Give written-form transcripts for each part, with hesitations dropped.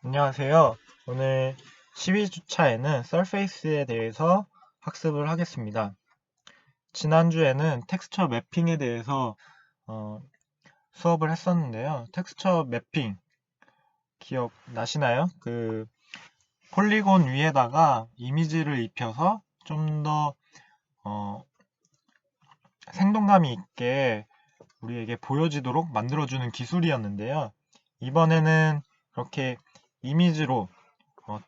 안녕하세요. 오늘 12주차에는 서페이스에 대해서 학습을 하겠습니다. 지난주에는 텍스처 매핑에 대해서 수업을 했었는데요. 텍스처 매핑 기억나시나요? 그 폴리곤 위에다가 이미지를 입혀서 좀 더 생동감이 있게 우리에게 보여지도록 만들어주는 기술이었는데요. 이번에는 그렇게 이미지로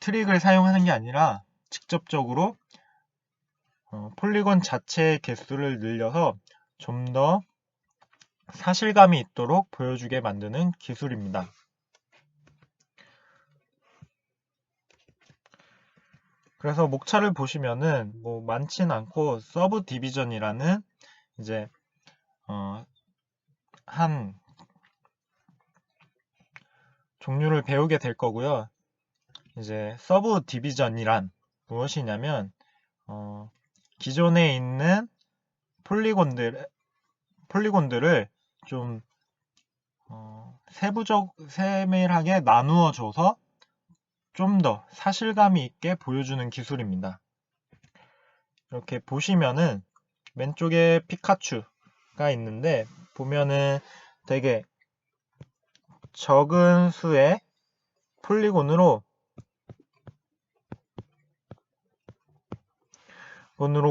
트릭을 사용하는 게 아니라 직접적으로 폴리곤 자체의 개수를 늘려서 좀 더 사실감이 있도록 보여주게 만드는 기술입니다. 그래서 목차를 보시면은 뭐 많진 않고 서브 디비전이라는 이제 한 종류를 배우게 될 거고요. 이제 서브 디비전이란 무엇이냐면 기존에 있는 폴리곤들을 좀 세밀하게 나누어줘서 좀 더 사실감이 있게 보여주는 기술입니다. 이렇게 보시면은 왼쪽에 피카츄가 있는데 보면은 되게 적은 수의 폴리곤으로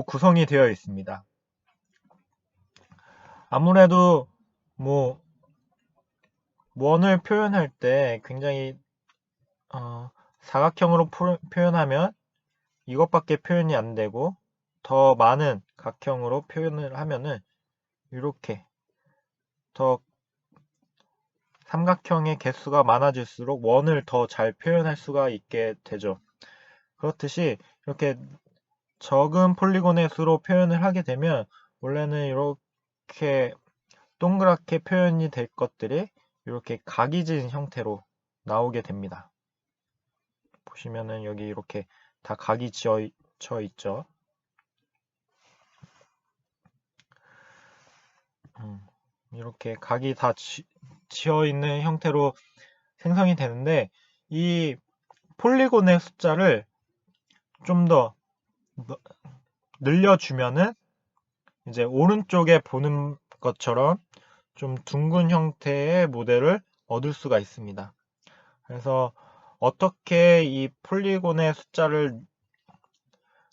구성이 되어 있습니다. 아무래도 뭐 원을 표현할 때 굉장히 사각형으로 표현하면 이것밖에 표현이 안 되고 더 많은 각형으로 표현을 하면은 이렇게 더 삼각형의 개수가 많아질수록 원을 더 잘 표현할 수가 있게 되죠. 그렇듯이 이렇게 적은 폴리곤의 수로 표현을 하게 되면 원래는 이렇게 동그랗게 표현이 될 것들이 이렇게 각이 진 형태로 나오게 됩니다. 보시면은 여기 이렇게 다 각이 지어 있죠. 이렇게 각이 다 지어 있는 형태로 생성이 되는데 이 폴리곤의 숫자를 좀 더 늘려주면은 이제 오른쪽에 보는 것처럼 좀 둥근 형태의 모델을 얻을 수가 있습니다. 그래서 어떻게 이 폴리곤의 숫자를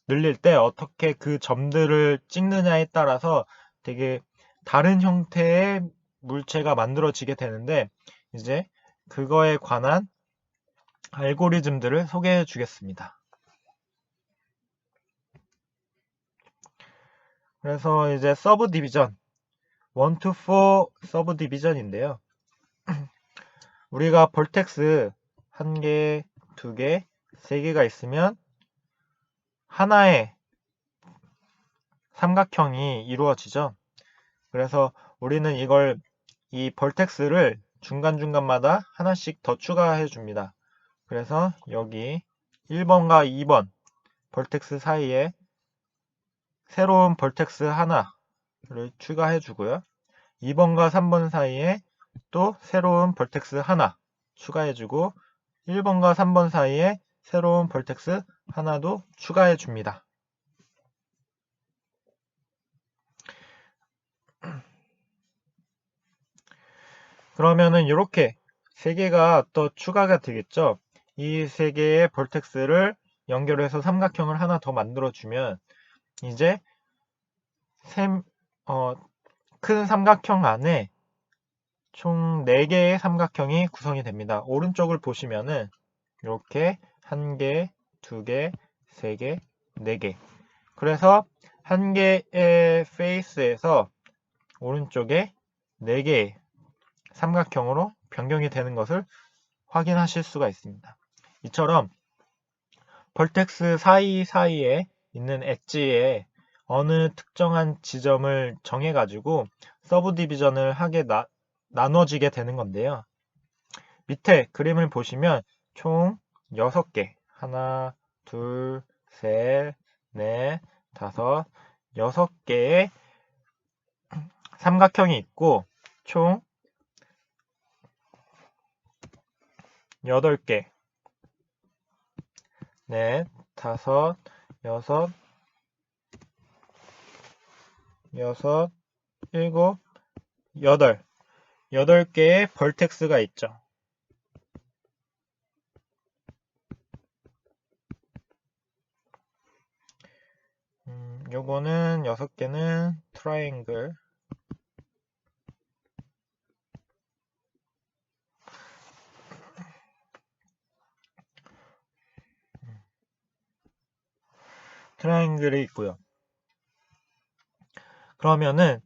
늘릴 때 어떻게 그 점들을 찍느냐에 따라서 되게 다른 형태의 물체가 만들어지게 되는데 이제 그거에 관한 알고리즘들을 소개해 주겠습니다. 그래서 이제 서브 디비전 1 to 4 서브 디비전인데요. 우리가 벌텍스 1개, 2개, 3개가 있으면 하나의 삼각형이 이루어지죠. 그래서 우리는 이 벌텍스를 중간중간마다 하나씩 더 추가해 줍니다. 그래서 여기 1번과 2번 벌텍스 사이에 새로운 벌텍스 하나를 추가해 주고요. 2번과 3번 사이에 또 새로운 벌텍스 하나 추가해 주고 1번과 3번 사이에 새로운 벌텍스 하나도 추가해 줍니다. 그러면은 이렇게 3개가 또 추가가 되겠죠. 이 3개의 벌텍스를 연결해서 삼각형을 하나 더 만들어주면 이제 큰 삼각형 안에 총 4개의 삼각형이 구성이 됩니다. 오른쪽을 보시면은 이렇게 1개, 2개, 3개, 4개. 그래서 1개의 페이스에서 오른쪽에 4개의 삼각형으로 변경이 되는 것을 확인하실 수가 있습니다. 이처럼 벌텍스 사이사이에 있는 엣지에 어느 특정한 지점을 정해가지고 서브 디비전을 하게 나눠지게 되는 건데요. 밑에 그림을 보시면 총 6개, 하나, 둘, 셋, 넷, 다섯, 6개의 삼각형이 있고 총 8개 넷, 다섯, 여섯, 일곱, 여덟 개의 벌텍스가 있죠. 요거는 6개는 트라이앵글. 트라이앵글이 있고요. 그러면은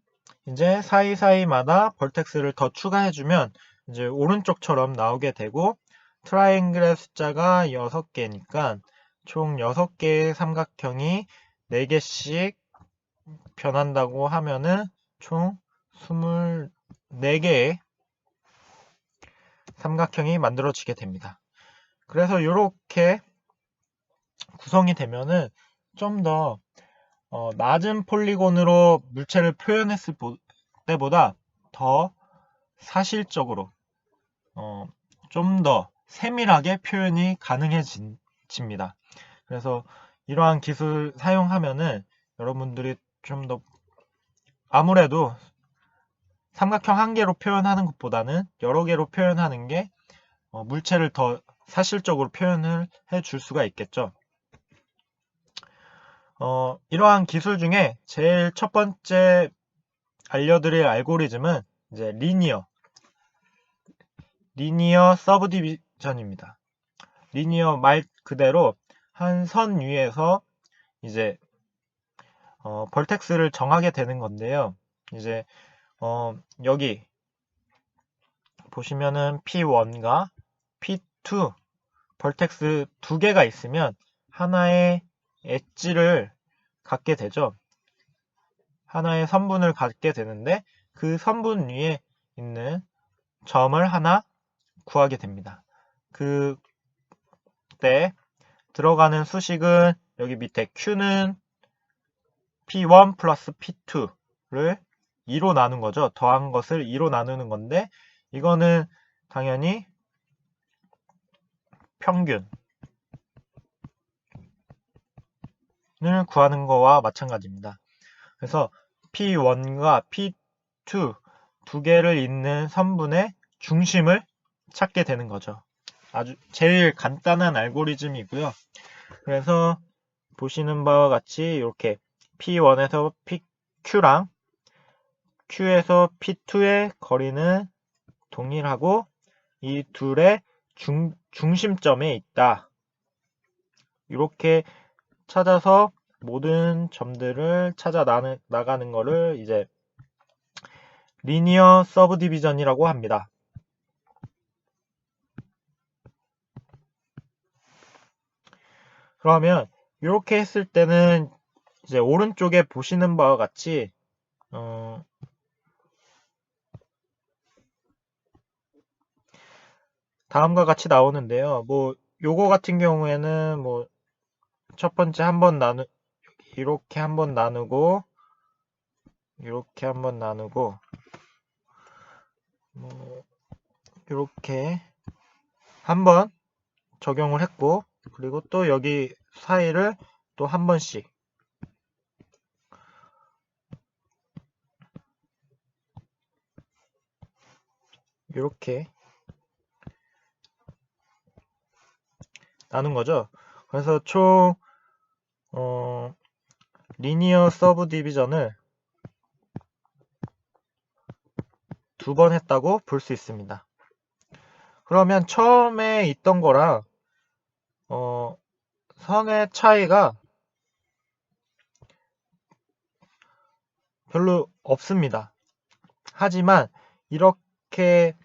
이제 사이사이마다 벌텍스를 더 추가해주면 이제 오른쪽처럼 나오게 되고, 트라이앵글의 숫자가 6개니까 총 6개의 삼각형이 4개씩 변한다고 하면은 총 24개의 삼각형이 만들어지게 됩니다. 그래서 이렇게 구성이 되면은 좀 더 낮은 폴리곤으로 물체를 표현했을 때보다 더 사실적으로 좀 더 세밀하게 표현이 가능해집니다. 그래서 이러한 기술 사용하면은 여러분들이 좀 더 아무래도 삼각형 한 개로 표현하는 것보다는 여러 개로 표현하는 게 물체를 더 사실적으로 표현을 해줄 수가 있겠죠. 이러한 기술 중에 제일 첫 번째 알려드릴 알고리즘은 이제 리니어 서브디비전입니다. 리니어 말 그대로 한 선 위에서 이제 벌텍스를 정하게 되는 건데요. 이제 여기 보시면은 P1과 P2 벌텍스 2개가 있으면 하나의 엣지를 갖게 되죠. 하나의 선분을 갖게 되는데 그 선분 위에 있는 점을 하나 구하게 됩니다. 그때 들어가는 수식은 여기 밑에 Q는 P1 플러스 P2를 2로 나눈 거죠. 더한 것을 2로 나누는 건데 이거는 당연히 평균을 구하는 거와 마찬가지입니다. 그래서 P1과 P2 두 개를 잇는 선분의 중심을 찾게 되는 거죠. 아주 제일 간단한 알고리즘이고요. 그래서 보시는 바와 같이 이렇게 P1에서 PQ랑 Q에서 P2의 거리는 동일하고 이 둘의 중심점에 있다. 이렇게 찾아서 모든 점들을 찾아 나가는 거를 이제 리니어 서브디비전이라고 합니다. 그러면 이렇게 했을 때는 이제 오른쪽에 보시는 바와 같이 다음과 같이 나오는데요. 뭐 요거 같은 경우에는 뭐 첫 번째 한번 이렇게 한번 나누고 이렇게 한번 나누고 뭐 이렇게 한번 적용을 했고 그리고 또 여기 사이를 또 한 번씩 이렇게 나눈 거죠. 그래서 총 리니어 서브 디비전을 2번 했다고 볼 수 있습니다. 그러면 처음에 있던 거랑 선의 차이가 별로 없습니다. 하지만 이렇게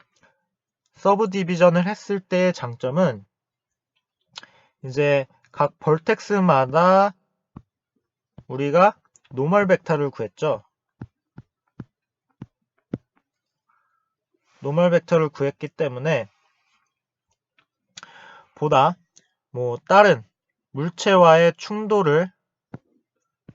서브 디비전을 했을 때의 장점은 이제 각 벌텍스마다 우리가 노멀 벡터를 구했죠. 노멀 벡터를 구했기 때문에 보다 뭐 다른 물체와의 충돌을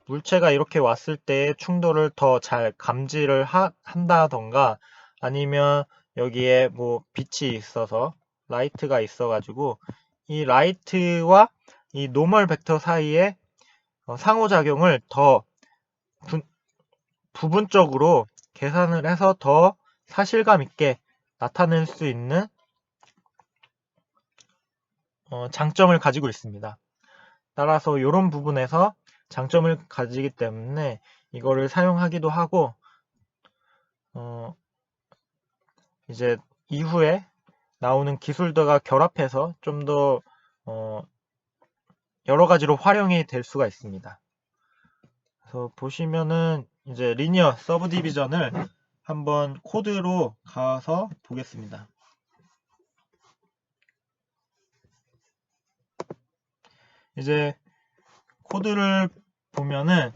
물체가 이렇게 왔을 때의 충돌을 더 잘 감지를 한다던가 아니면 여기에 뭐 빛이 있어서 라이트가 있어 가지고 이 라이트와 이 노멀 벡터 사이의 상호작용을 더 부분적으로 계산을 해서 더 사실감 있게 나타낼 수 있는 장점을 가지고 있습니다. 따라서 이런 부분에서 장점을 가지기 때문에 이거를 사용하기도 하고 이제 이후에 나오는 기술들과 결합해서 좀 더 여러 가지로 활용이 될 수가 있습니다. 그래서 보시면은 이제 리니어 서브 디비전을 한번 코드로 가서 보겠습니다. 이제 코드를 보면은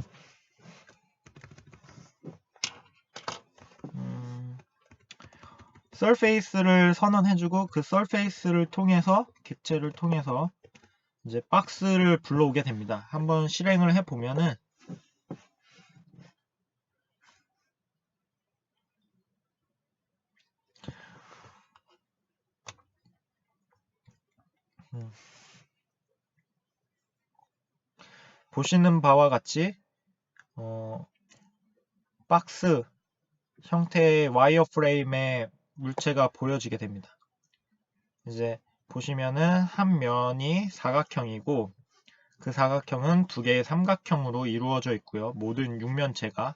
서페이스를 선언해주고 그 서페이스를 통해서 객체를 통해서 이제 박스를 불러오게 됩니다. 한번 실행을 해보면은 보시는 바와 같이 박스 형태의 와이어프레임의 물체가 보여지게 됩니다. 이제 보시면은 한 면이 사각형이고 그 사각형은 두 개의 삼각형으로 이루어져 있고요. 모든 육면체가.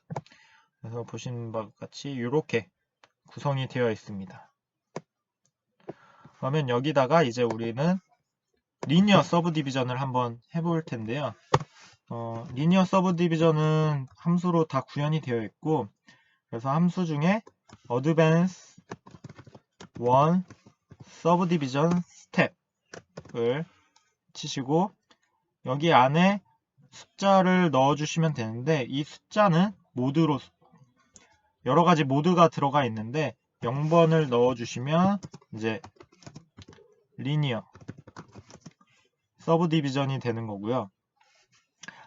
그래서 보시는 바와 같이 이렇게 구성이 되어 있습니다. 그러면 여기다가 이제 우리는 리니어 서브 디비전을 한번 해볼 텐데요. 리니어 서브 디비전은 함수로 다 구현이 되어 있고 그래서 함수 중에 advance 1 subdivision step을 치시고 여기 안에 숫자를 넣어주시면 되는데 이 숫자는 모드로 여러 가지 모드가 들어가 있는데 0번을 넣어주시면 이제 리니어 서브 디비전이 되는 거고요.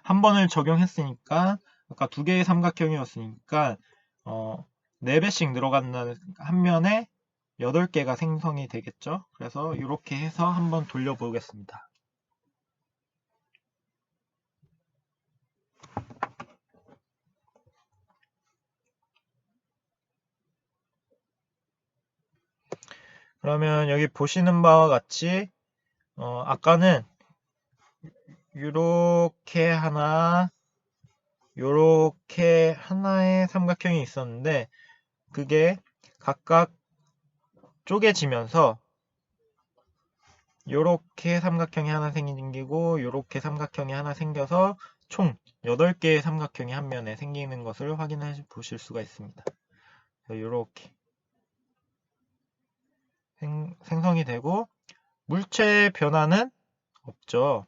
한 번을 적용했으니까 아까 두 개의 삼각형이었으니까 4배씩 늘어간다는 한 면에 8개가 생성이 되겠죠. 그래서 이렇게 해서 한번 돌려보겠습니다. 그러면 여기 보시는 바와 같이 아까는 요렇게 하나 요렇게 하나의 삼각형이 있었는데 그게 각각 쪼개지면서 요렇게 삼각형이 하나 생기고 요렇게 삼각형이 하나 생겨서 총 8개의 삼각형이 한 면에 생기는 것을 확인해 보실 수가 있습니다. 요렇게 생성이 되고 물체 변화는 없죠.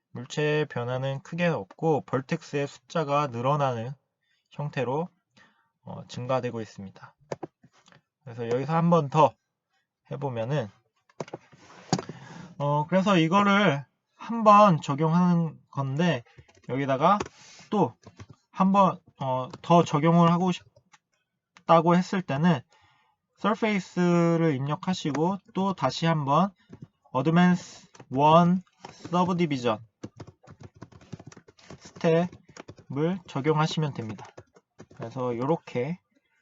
물체 변화는 크게 없고 벌텍스의 숫자가 늘어나는 형태로 증가되고 있습니다. 그래서 여기서 한 번 더 해보면은 그래서 이거를 한번 적용하는 건데 여기다가 또 한 번 더 적용을 하고 싶다고 했을 때는 surface를 입력하시고 또 다시 한번 advance 1 subdivision 스텝을 적용하시면 됩니다. 그래서 이렇게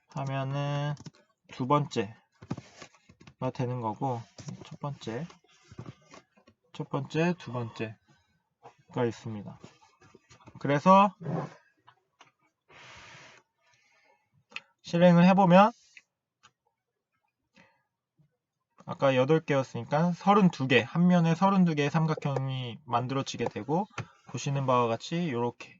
하면은 두 번째가 되는 거고 첫 번째, 두 번째가 있습니다. 그래서 실행을 해보면 아까 8개였으니까 32개, 한 면에 32개의 삼각형이 만들어지게 되고 보시는 바와 같이 이렇게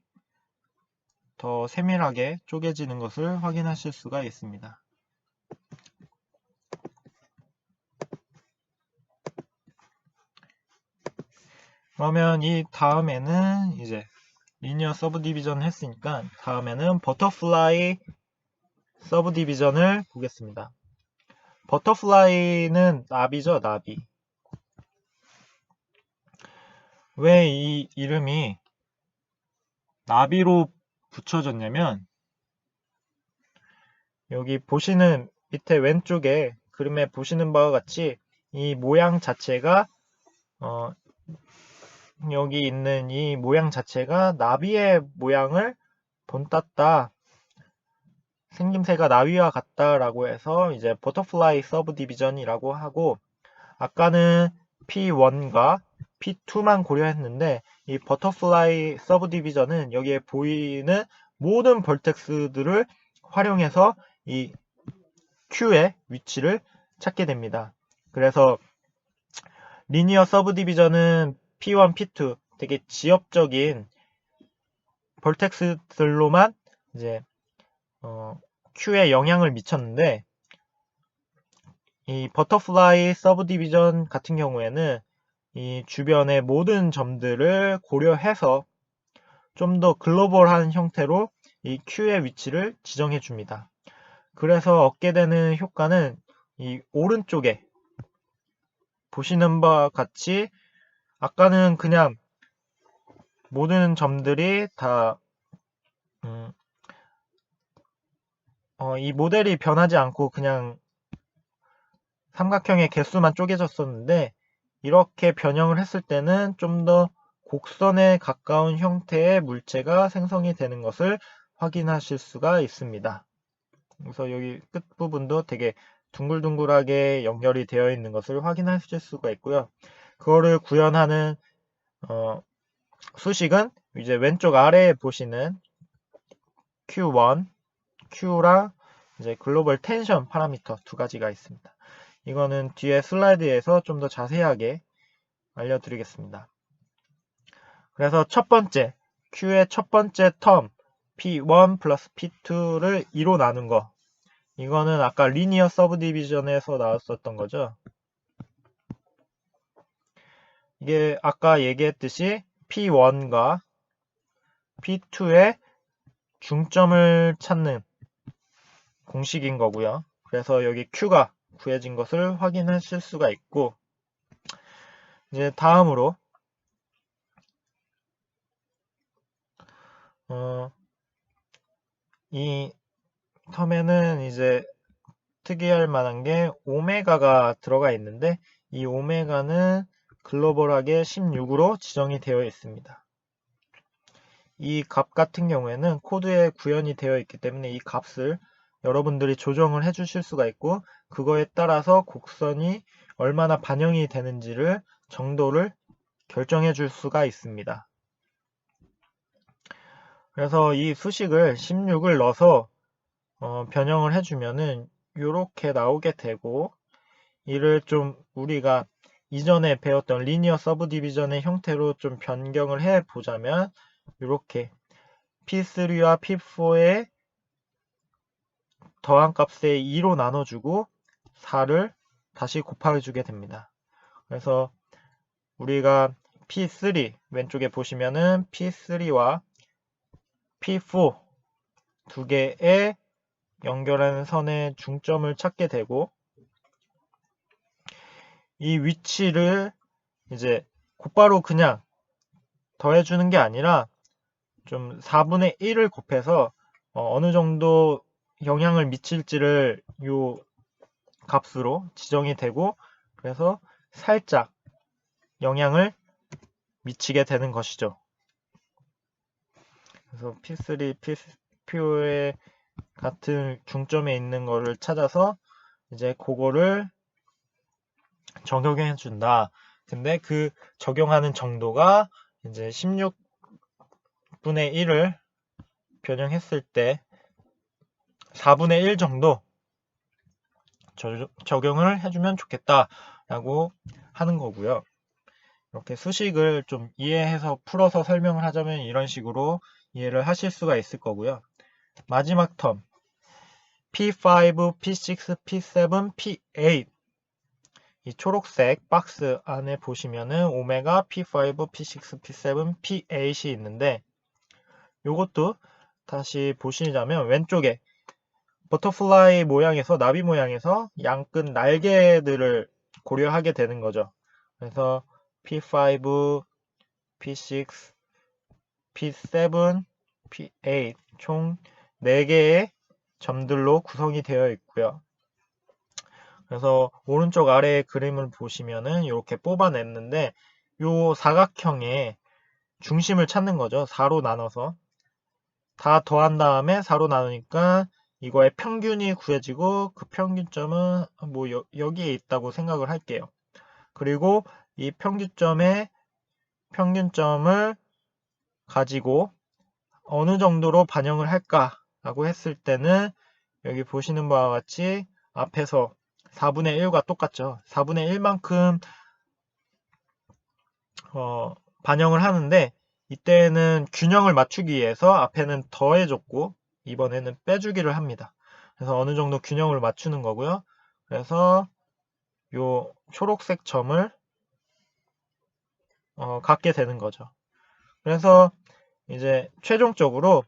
더 세밀하게 쪼개지는 것을 확인하실 수가 있습니다. 그러면 이 다음에는 이제 리니어 서브 디비전 했으니까 다음에는 버터플라이 서브 디비전을 보겠습니다. 버터플라이는 나비죠, 나비. 왜 이 이름이 나비로 붙여졌냐면 여기 보시는 밑에 왼쪽에 그림에 보시는 바와 같이 이 모양 자체가 여기 있는 이 모양 자체가 나비의 모양을 본땄다. 생김새가 나비와 같다라고 해서 이제 버터플라이 서브 디비전이라고 하고, 아까는 P1과 P2만 고려했는데 이 버터플라이 서브 디비전은 여기에 보이는 모든 벌텍스들을 활용해서 이 Q의 위치를 찾게 됩니다. 그래서 리니어 서브 디비전은 P1, P2 되게 지엽적인 벌텍스들로만 이제 Q에 영향을 미쳤는데, 이 버터플라이 서브 디비전 같은 경우에는 이 주변의 모든 점들을 고려해서 좀 더 글로벌한 형태로 이 Q의 위치를 지정해 줍니다. 그래서 얻게 되는 효과는 이 오른쪽에 보시는 바와 같이, 아까는 그냥 모든 점들이 다 이 모델이 변하지 않고 그냥 삼각형의 개수만 쪼개졌었는데, 이렇게 변형을 했을 때는 좀 더 곡선에 가까운 형태의 물체가 생성이 되는 것을 확인하실 수가 있습니다. 그래서 여기 끝부분도 되게 둥글둥글하게 연결이 되어 있는 것을 확인하실 수가 있고요. 그거를 구현하는 수식은 이제 왼쪽 아래에 보시는 Q1, Q랑 이제 글로벌 텐션 파라미터 두 가지가 있습니다. 이거는 뒤에 슬라이드에서 좀 더 자세하게 알려드리겠습니다. 그래서 첫 번째, Q의 첫 번째 텀 P1 플러스 P2를 2로 나눈 거, 이거는 아까 리니어 서브 디비전에서 나왔었던 거죠. 이게 아까 얘기했듯이 P1과 P2의 중점을 찾는 공식인 거고요. 그래서 여기 Q가 구해진 것을 확인하실 수가 있고, 이제 다음으로 이 텀에는 이제 특이할 만한 게 오메가가 들어가 있는데, 이 오메가는 글로벌하게 16으로 지정이 되어 있습니다. 이 값 같은 경우에는 코드에 구현이 되어 있기 때문에 이 값을 여러분들이 조정을 해 주실 수가 있고, 그거에 따라서 곡선이 얼마나 반영이 되는지를 정도를 결정해 줄 수가 있습니다. 그래서 이 수식을 16을 넣어서 변형을 해주면은 이렇게 나오게 되고, 이를 좀 우리가 이전에 배웠던 리니어 서브 디비전의 형태로 좀 변경을 해 보자면, 이렇게 P3와 P4의 더한 값에 2로 나눠주고 4를 다시 곱해주게 됩니다. 그래서 우리가 P3 왼쪽에 보시면은 P3와 P4 두 개의 연결하는 선의 중점을 찾게 되고, 이 위치를 이제 곧바로 그냥 더해주는 게 아니라 좀 4분의 1을 곱해서 어느 정도 영향을 미칠지를 요 값으로 지정이 되고, 그래서 살짝 영향을 미치게 되는 것이죠. 그래서 P3, P4의 같은 중점에 있는 거를 찾아서 이제 그거를 적용해 준다. 근데 그 적용하는 정도가 이제 16분의 1을 변형했을 때 4분의 1 정도 적용을 해주면 좋겠다라고 하는 거고요. 이렇게 수식을 좀 이해해서 풀어서 설명을 하자면 이런 식으로 이해를 하실 수가 있을 거고요. 마지막 텀 P5, P6, P7, P8, 이 초록색 박스 안에 보시면은 오메가, P5, P6, P7, P8이 있는데, 요것도 다시 보시자면 왼쪽에 버터플라이 모양에서, 나비 모양에서 양끝 날개들을 고려하게 되는 거죠. 그래서 P5, P6, P7, P8 총 4개의 점들로 구성이 되어 있고요. 그래서 오른쪽 아래의 그림을 보시면은 이렇게 뽑아냈는데, 요 사각형의 중심을 찾는 거죠. 4로 나눠서. 다 더한 다음에 4로 나누니까 이거의 평균이 구해지고 그 평균점은 뭐 여기에 있다고 생각을 할게요. 그리고 이 평균점의 평균점을 가지고 어느 정도로 반영을 할까라고 했을 때는 여기 보시는 바와 같이 앞에서 4분의 1과 똑같죠. 4분의 1만큼 반영을 하는데 이때는 균형을 맞추기 위해서 앞에는 더해줬고 이번에는 빼주기를 합니다. 그래서 어느 정도 균형을 맞추는 거고요. 그래서 요 초록색 점을 갖게 되는 거죠. 그래서 이제 최종적으로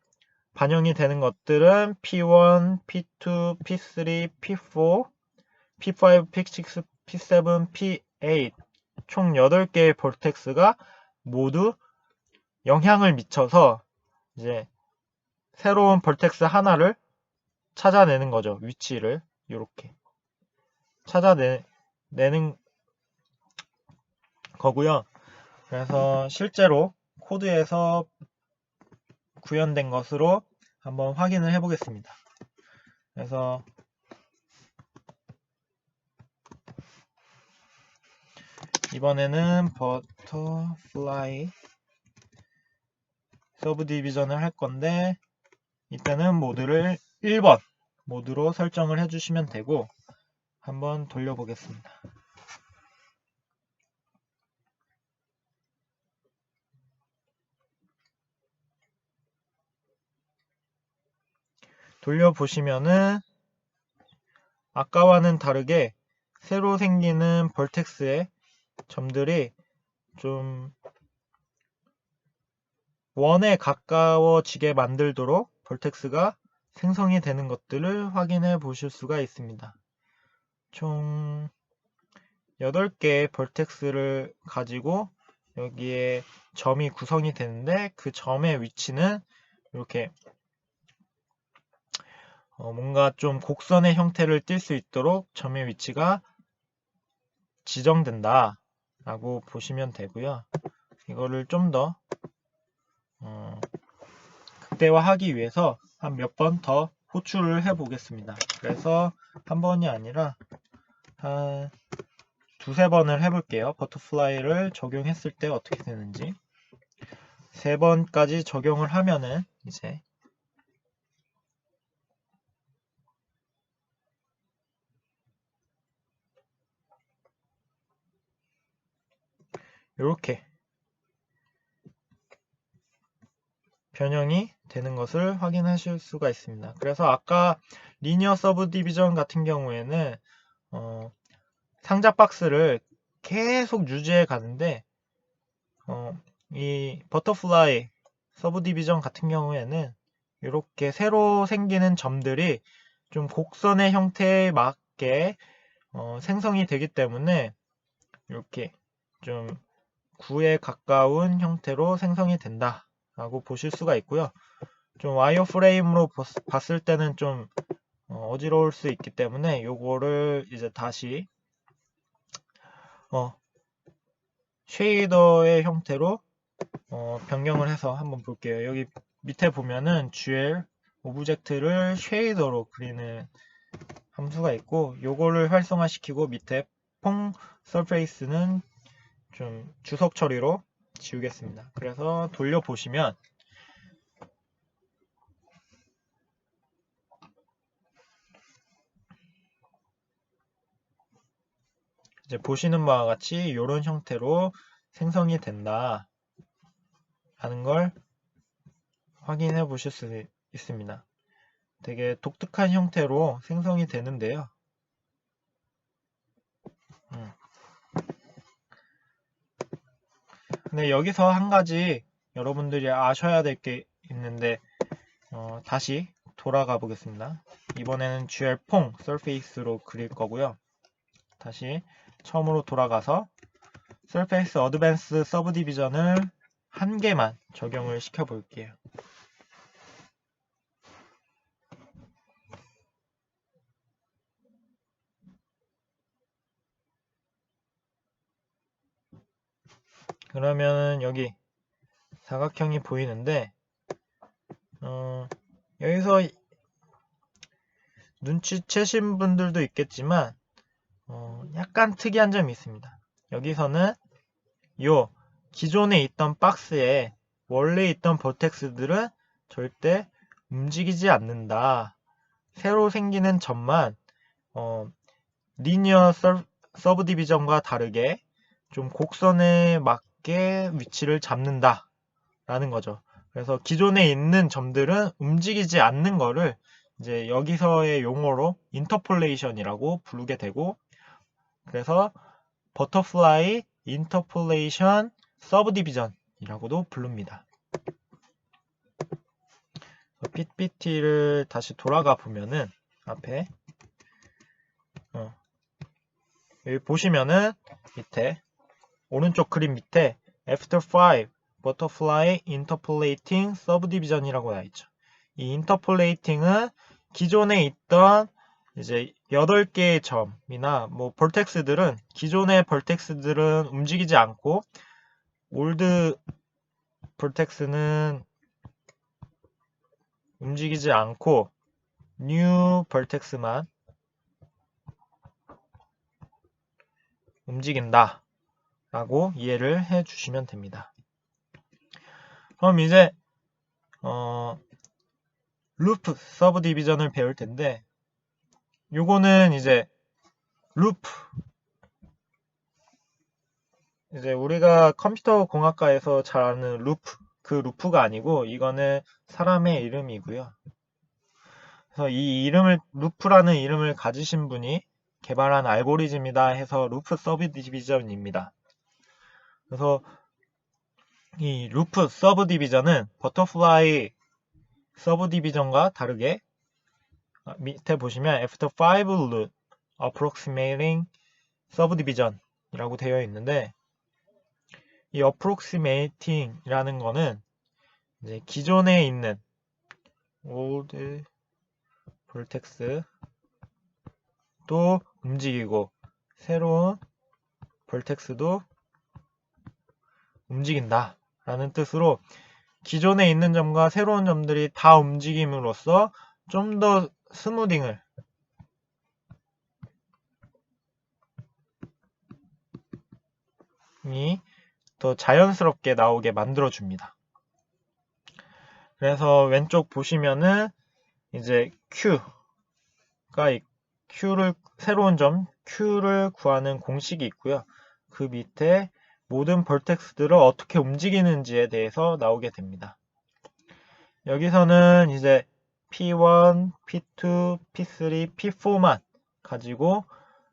반영이 되는 것들은 P1, P2, P3, P4, P5, P6, P7, P8 총 8개의 볼텍스가 모두 영향을 미쳐서 이제 새로운 볼텍스 하나를 찾아내는 거죠. 위치를 이렇게 찾아내는 거고요. 그래서 실제로 코드에서 구현된 것으로 한번 확인을 해 보겠습니다. 그래서 이번에는 버터플라이 서브 디비전을 할 건데 이때는 모드를 1번 모드로 설정을 해주시면 되고 한번 돌려보겠습니다. 돌려보시면은 아까와는 다르게 새로 생기는 벌텍스의 점들이 좀 원에 가까워지게 만들도록 벌텍스가 생성이 되는 것들을 확인해 보실 수가 있습니다. 총 8개의 벌텍스를 가지고 여기에 점이 구성이 되는데 그 점의 위치는 이렇게 뭔가 좀 곡선의 형태를 띌 수 있도록 점의 위치가 지정된다 라고 보시면 되고요. 이거를 좀 더 극대화하기 위해서 한 몇 번 더 호출을 해 보겠습니다. 그래서 한 번이 아니라 한 두세 번을 해볼게요. 버터플라이를 적용했을 때 어떻게 되는지. 3번까지 적용을 하면은 이제 이렇게 변형이 되는 것을 확인하실 수가 있습니다. 그래서 아까 리니어 서브 디비전 같은 경우에는 상자 박스를 계속 유지해 가는데 이 버터플라이 서브 디비전 같은 경우에는 이렇게 새로 생기는 점들이 좀 곡선의 형태에 맞게 생성이 되기 때문에 이렇게 좀 구에 가까운 형태로 생성이 된다 라고 보실 수가 있고요. 좀 와이어프레임으로 봤을 때는 좀 어지러울 수 있기 때문에 요거를 이제 다시 쉐이더의 형태로 변경을 해서 한번 볼게요. 여기 밑에 보면은 GL 오브젝트를 쉐이더로 그리는 함수가 있고 요거를 활성화시키고 밑에 퐁 서페이스는 좀 주석 처리로 지우겠습니다. 그래서 돌려보시면 이제 보시는 바와 같이 이런 형태로 생성이 된다 하는 걸 확인해 보실 수 있습니다. 되게 독특한 형태로 생성이 되는데요. 근데 여기서 한 가지 여러분들이 아셔야 될 게 있는데 다시 돌아가 보겠습니다. 이번에는 GL퐁 서페이스로 그릴 거고요. 다시 처음으로 돌아가서 서페이스 어드밴스 서브 디비전을 한 개만 적용을 시켜 볼게요. 그러면 여기 사각형이 보이는데 여기서 눈치채신 분들도 있겠지만 약간 특이한 점이 있습니다. 여기서는 요 기존에 있던 박스에 원래 있던 버텍스들은 절대 움직이지 않는다. 새로 생기는 점만 리니어 서브 디비전과 다르게 좀 곡선에 맞게 위치를 잡는다 라는 거죠. 그래서 기존에 있는 점들은 움직이지 않는 거를 이제 여기서의 용어로 인터폴레이션이라고 부르게 되고, 그래서 버터플라이 인터폴레이션 서브 디비전이라고도 부릅니다. PPT를 다시 돌아가 보면은 앞에 여기 보시면은 밑에 오른쪽 그림 밑에 After 5 Butterfly Interpolating Subdivision이라고 나와 있죠. 이 Interpolating은 기존에 있던 이제 8개의 점이나 뭐 벌텍스들은 기존의 벌텍스들은 움직이지 않고 올드 벌텍스는 움직이지 않고 뉴 벌텍스만 움직인다 라고 이해를 해 주시면 됩니다. 그럼 이제 루프 서브 디비전을 배울 텐데, 요거는 이제 루프, 이제 우리가 컴퓨터 공학과에서 잘 아는 루프, 그 루프가 아니고 이거는 사람의 이름이고요. 그래서 이 이름을 루프라는 이름을 가지신 분이 개발한 알고리즘이다 해서 루프 서브 디비전입니다. 그래서 이 루프 서브 디비전은 버터플라이 서브 디비전과 다르게 밑에 보시면 after 5 loop approximating subdivision 이라고 되어 있는데, 이 approximating 이라는 거는 이제 기존에 있는 old vertex도 움직이고 새로운 vertex도 움직인다 라는 뜻으로 기존에 있는 점과 새로운 점들이 다 움직임으로써 좀 더 스무딩을 더 자연스럽게 나오게 만들어줍니다. 그래서 왼쪽 보시면은 이제 새로운 점 Q를 구하는 공식이 있고요. 그 밑에 모든 벌텍스들을 어떻게 움직이는지에 대해서 나오게 됩니다. 여기서는 이제 P1, P2, P3, P4만 가지고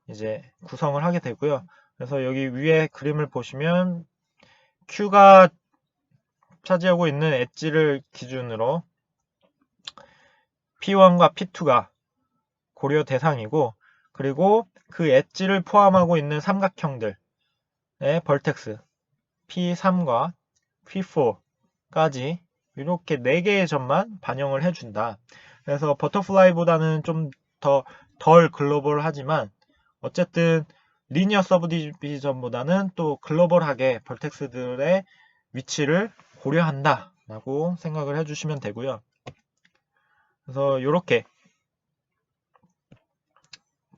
이제 구성을 하게 되고요. 그래서 여기 위에 그림을 보시면 Q가 차지하고 있는 엣지를 기준으로 P1과 P2가 고려 대상이고, 그리고 그 엣지를 포함하고 있는 삼각형들의 벌텍스 P3과 P4까지 이렇게 4개의 점만 반영을 해준다. 그래서 버터플라이보다는 좀 덜 글로벌하지만 어쨌든 리니어 서브디비전보다는 또 글로벌하게 벌텍스들의 위치를 고려한다 라고 생각을 해주시면 되고요. 그래서 이렇게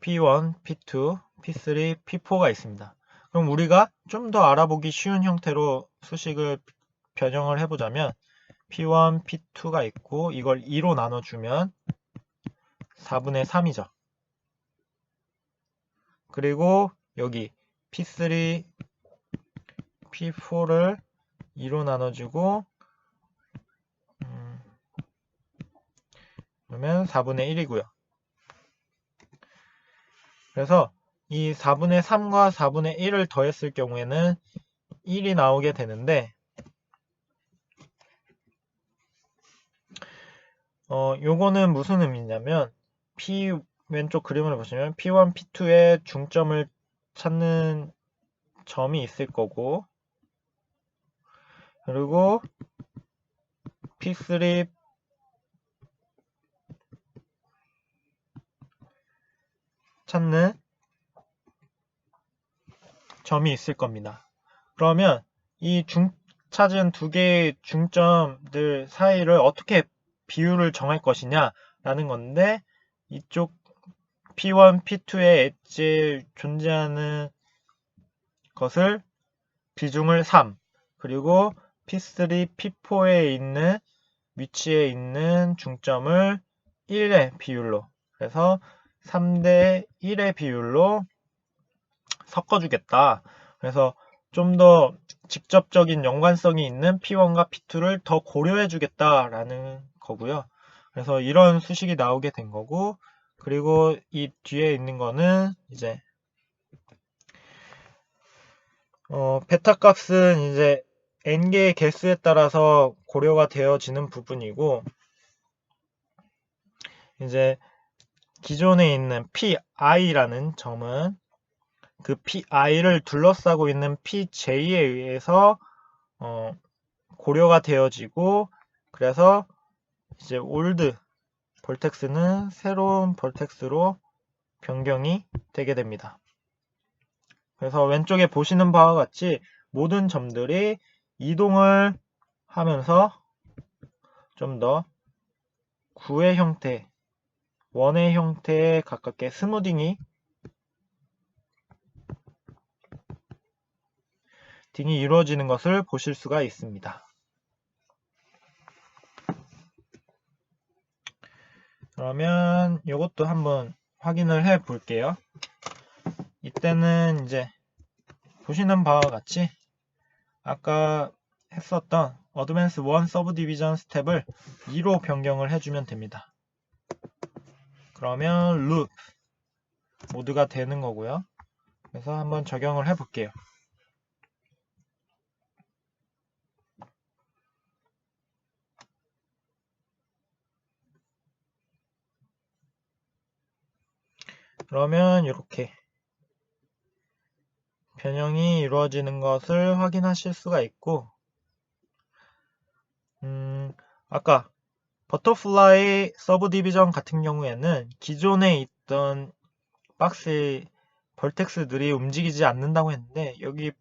P1, P2, P3, P4가 있습니다. 그럼 우리가 좀 더 알아보기 쉬운 형태로 수식을 변형을 해보자면 P1, P2가 있고 이걸 2로 나눠주면 4분의 3이죠. 그리고 여기 P3, P4를 2로 나눠주고 그러면 4분의 1이고요. 그래서 이 4분의 3과 4분의 1을 더했을 경우에는 1이 나오게 되는데, 요거는 무슨 의미냐면 왼쪽 그림을 보시면 P1, P2의 중점을 찾는 점이 있을 거고, 그리고 P3, 찾는 점이 있을 겁니다. 그러면 이 찾은 두 개의 중점들 사이를 어떻게 비율을 정할 것이냐 라는 건데, 이쪽 P1, P2의 엣지에 존재하는 것을 비중을 3, 그리고 P3, P4에 있는 위치에 있는 중점을 1의 비율로, 그래서 3대 1의 비율로 섞어주겠다. 그래서 좀 더 직접적인 연관성이 있는 P1과 P2를 더 고려해주겠다라는 거고요. 그래서 이런 수식이 나오게 된 거고, 그리고 이 뒤에 있는 거는 이제 베타 값은 이제 n개의 개수에 따라서 고려가 되어지는 부분이고, 이제 기존에 있는 PI라는 점은 그 PI를 둘러싸고 있는 PJ에 의해서 고려가 되어지고, 그래서 이제 올드 벌텍스는 새로운 벌텍스로 변경이 되게 됩니다. 그래서 왼쪽에 보시는 바와 같이 모든 점들이 이동을 하면서 좀 더 구의 형태, 원의 형태에 가깝게 스무딩이 이루어지는 것을 보실 수가 있습니다. 그러면 이것도 한번 확인을 해 볼게요. 이때는 이제 보시는 바와 같이 아까 했었던 어드밴스 1 서브디비전 스텝을 2로 변경을 해주면 됩니다. 그러면 룹 모드가 되는 거고요. 그래서 한번 적용을 해 볼게요. 그러면 이렇게 변형이 이루어지는 것을 확인하실 수가 있고, 아까 버터플라이 서브디비전 같은 경우에는 기존에 있던 박스의 벌텍스들이 움직이지 않는다고 했는데, 여기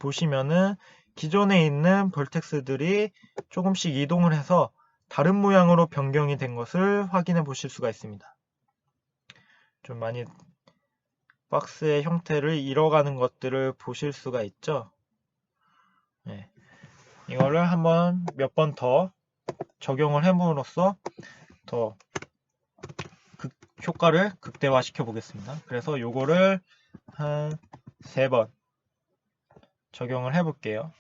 보시면은 기존에 있는 벌텍스들이 조금씩 이동을 해서 다른 모양으로 변경이 된 것을 확인해 보실 수가 있습니다. 좀 많이 박스의 형태를 잃어가는 것들을 보실 수가 있죠. 네. 이거를 한번 몇 번 더 적용을 해봄으로써 더 효과를 극대화시켜 보겠습니다. 그래서 요거를 한 3번 적용을 해 볼게요.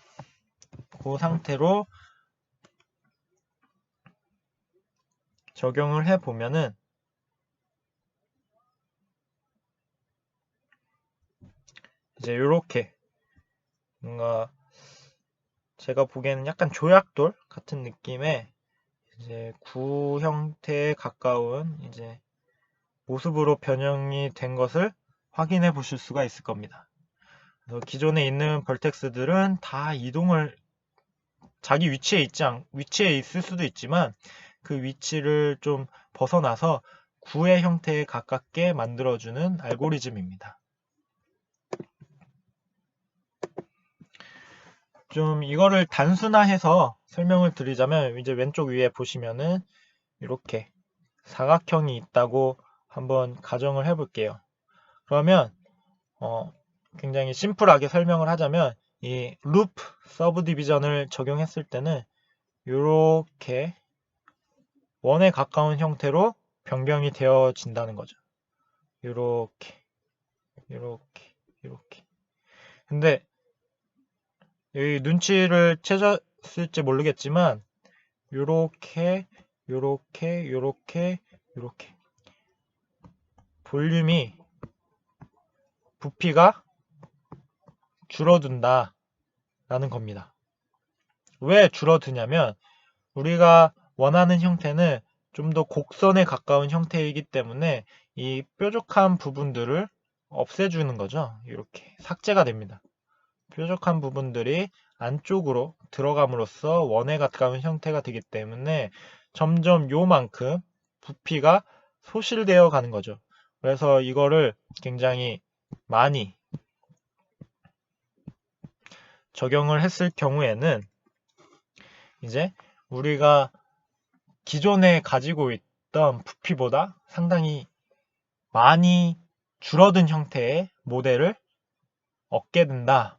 그 상태로 적용을 해 보면은 이제 요렇게 뭔가 제가 보기에는 약간 조약돌 같은 느낌의 이제 구 형태에 가까운 이제 모습으로 변형이 된 것을 확인해 보실 수가 있을 겁니다. 그래서 기존에 있는 벌텍스들은 다 이동을 자기 위치에 있을 수도 있지만 그 위치를 좀 벗어나서 구의 형태에 가깝게 만들어주는 알고리즘입니다. 좀 이거를 단순화해서 설명을 드리자면, 이제 왼쪽 위에 보시면은 이렇게 사각형이 있다고 한번 가정을 해 볼게요. 그러면 굉장히 심플하게 설명을 하자면, 이 루프 서브 디비전을 적용했을 때는 이렇게 원에 가까운 형태로 변경이 되어진다는 거죠. 이렇게 근데 여기 눈치를 채셨을지 모르겠지만 요렇게 볼륨이 부피가 줄어든다 라는 겁니다. 왜 줄어드냐면 우리가 원하는 형태는 좀 더 곡선에 가까운 형태이기 때문에 이 뾰족한 부분들을 없애주는 거죠. 이렇게 삭제가 됩니다. 뾰족한 부분들이 안쪽으로 들어감으로써 원에 가까운 형태가 되기 때문에 점점 요만큼 부피가 소실되어 가는 거죠. 그래서 이거를 굉장히 많이 적용을 했을 경우에는 이제 우리가 기존에 가지고 있던 부피보다 상당히 많이 줄어든 형태의 모델을 얻게 된다.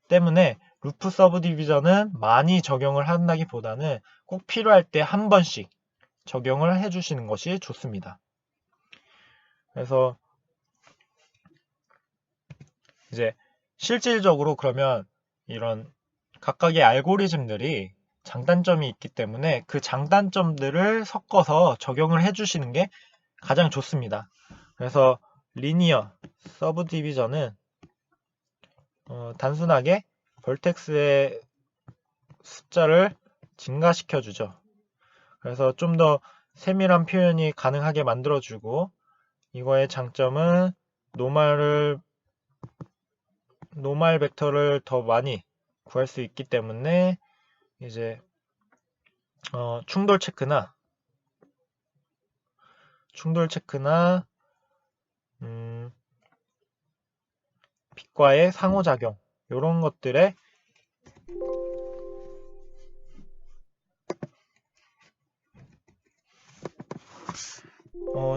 때문에 루프 서브디비전은 많이 적용을 한다기보다는 꼭 필요할 때 한 번씩 적용을 해주시는 것이 좋습니다. 그래서 이제 실질적으로 그러면 이런 각각의 알고리즘들이 장단점이 있기 때문에 그 장단점들을 섞어서 적용을 해주시는 게 가장 좋습니다. 그래서 리니어 서브디비전은 단순하게 벌텍스의 숫자를 증가시켜주죠. 그래서 좀 더 세밀한 표현이 가능하게 만들어주고, 이거의 장점은 노말 벡터를 더 많이 구할 수 있기 때문에 이제 충돌 체크나 빛과의 상호작용 이런 것들에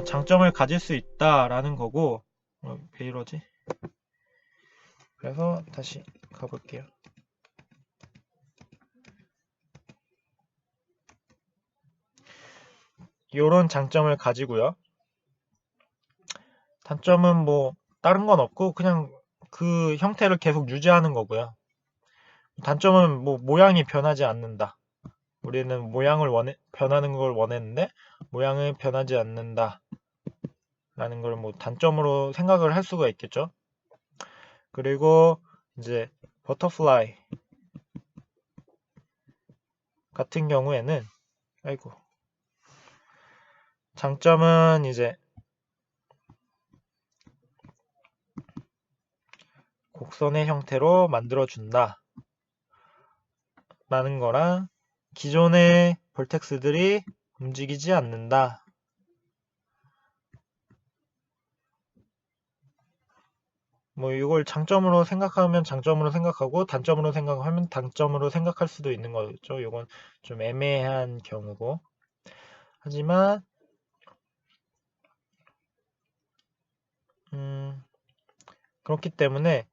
장점을 가질 수 있다라는 거고, 왜 이러지? 그래서 다시 가볼게요. 이런 장점을 가지고요. 단점은 뭐 다른 건 없고 그냥 그 형태를 계속 유지하는 거고요. 단점은 뭐 모양이 변하지 않는다. 우리는 모양을 변하는 걸 원했는데 모양이 변하지 않는다 라는 걸 뭐 단점으로 생각을 할 수가 있겠죠. 그리고 이제 버터플라이 같은 경우에는 장점은 이제 곡선의 형태로 만들어준다 라는 거랑 기존의 벌텍스들이 움직이지 않는다. 뭐 이걸 장점으로 생각하면 장점으로 생각하고 단점으로 생각하면 단점으로 생각할 수도 있는 거죠. 이건 좀 애매한 경우고. 하지만 그렇기 때문에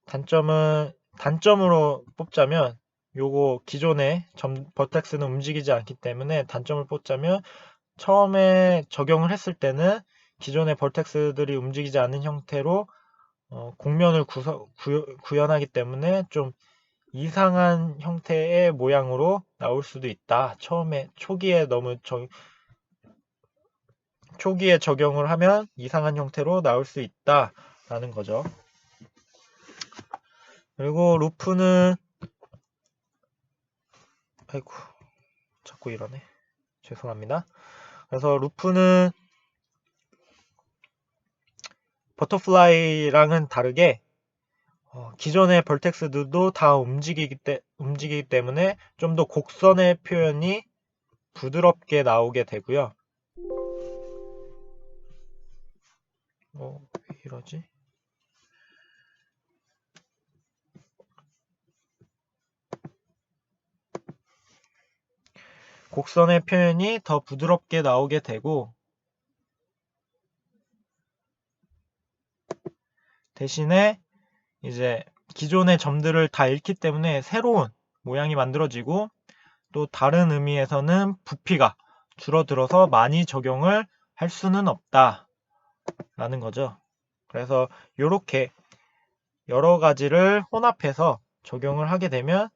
단점으로 뽑자면 요거 기존의 버텍스는 움직이지 않기 때문에 단점을 뽑자면 처음에 적용을 했을 때는 기존의 벌텍스들이 움직이지 않는 형태로 곡면을 구현하기 때문에 좀 이상한 형태의 모양으로 나올 수도 있다. 초기에 초기에 적용을 하면 이상한 형태로 나올 수 있다 라는 거죠. 그리고 루프는 자꾸 이러네. 죄송합니다. 그래서 루프는 버터플라이랑은 다르게 기존의 벌텍스들도 다 움직이기 때문에 좀 더 곡선의 표현이 부드럽게 나오게 되고요. 왜 이러지? 곡선의 표현이 더 부드럽게 나오게 되고, 대신에 이제 기존의 점들을 다 잃기 때문에 새로운 모양이 만들어지고, 또 다른 의미에서는 부피가 줄어들어서 많이 적용을 할 수는 없다 라는 거죠. 그래서 이렇게 여러 가지를 혼합해서 적용을 하게 되면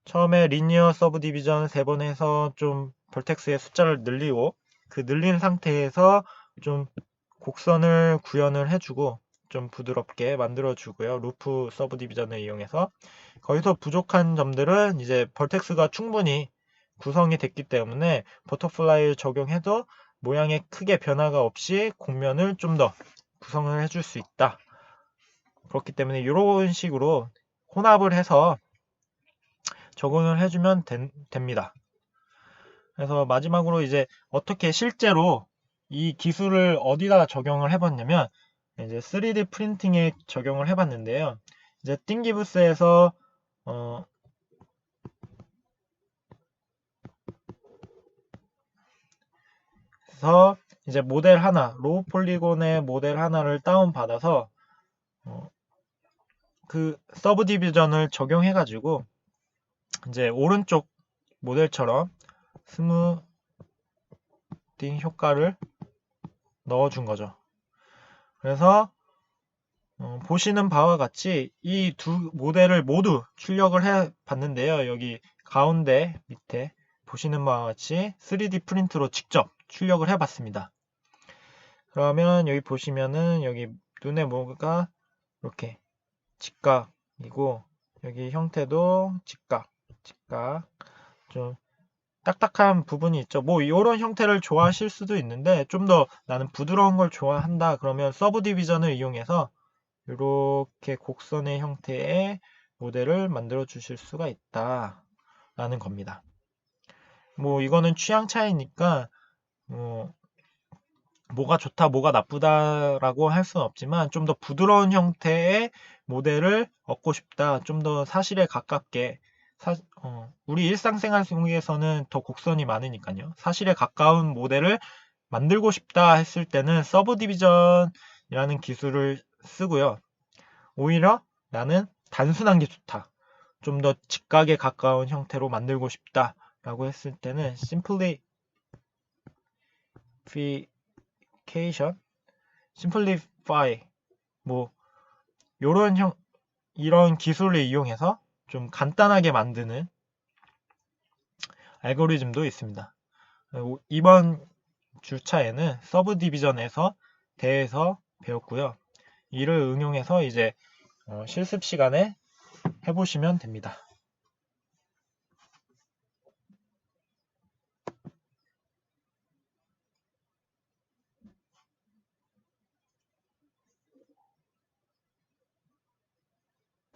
처음에 리니어 서브디비전 3번 해서 좀 벌텍스의 숫자를 늘리고, 그 늘린 상태에서 좀 곡선을 구현을 해주고 좀 부드럽게 만들어주고요. 루프 서브디비전을 이용해서 거기서 부족한 점들은 이제 벌텍스가 충분히 구성이 됐기 때문에 버터플라이를 적용해도 모양에 크게 변화가 없이 곡면을 좀 더 구성을 해줄 수 있다. 그렇기 때문에 이런 식으로 혼합을 해서 적용을 해주면 됩니다. 그래서 마지막으로 이제 어떻게 실제로 이 기술을 어디다 적용을 해봤냐면 이제 3D 프린팅에 적용을 해봤는데요. 이제 띵기부스에서 그래서 이제 모델 하나, 로우 폴리곤의 모델 하나를 다운받아서 그 서브 디비전을 적용해가지고 이제 오른쪽 모델처럼 스무딩 효과를 넣어준 거죠. 그래서 보시는 바와 같이 이 두 모델을 모두 출력을 해 봤는데요. 여기 가운데 밑에 보시는 바와 같이 3D 프린트로 직접 출력을 해 봤습니다. 그러면 여기 보시면은 여기 눈에 뭐가 이렇게 직각이고 여기 형태도 직각 좀 딱딱한 부분이 있죠. 뭐 이런 형태를 좋아하실 수도 있는데 좀 더 나는 부드러운 걸 좋아한다 그러면 서브 디비전을 이용해서 이렇게 곡선의 형태의 모델을 만들어 주실 수가 있다 라는 겁니다. 뭐 이거는 취향 차이니까 뭐가 좋다 뭐가 나쁘다라고 할 수는 없지만 좀 더 부드러운 형태의 모델을 얻고 싶다, 좀 더 사실에 가깝게 우리 일상생활 속에서는 더 곡선이 많으니까요. 사실에 가까운 모델을 만들고 싶다 했을 때는 서브 디비전이라는 기술을 쓰고요. 오히려 나는 단순한 게 좋다, 좀 더 직각에 가까운 형태로 만들고 싶다 라고 했을 때는 simplify 뭐 이런 기술을 이용해서 좀 간단하게 만드는 알고리즘도 있습니다. 이번 주차에는 서브 디비전에서 대해서 배웠고요. 이를 응용해서 이제 실습 시간에 해보시면 됩니다.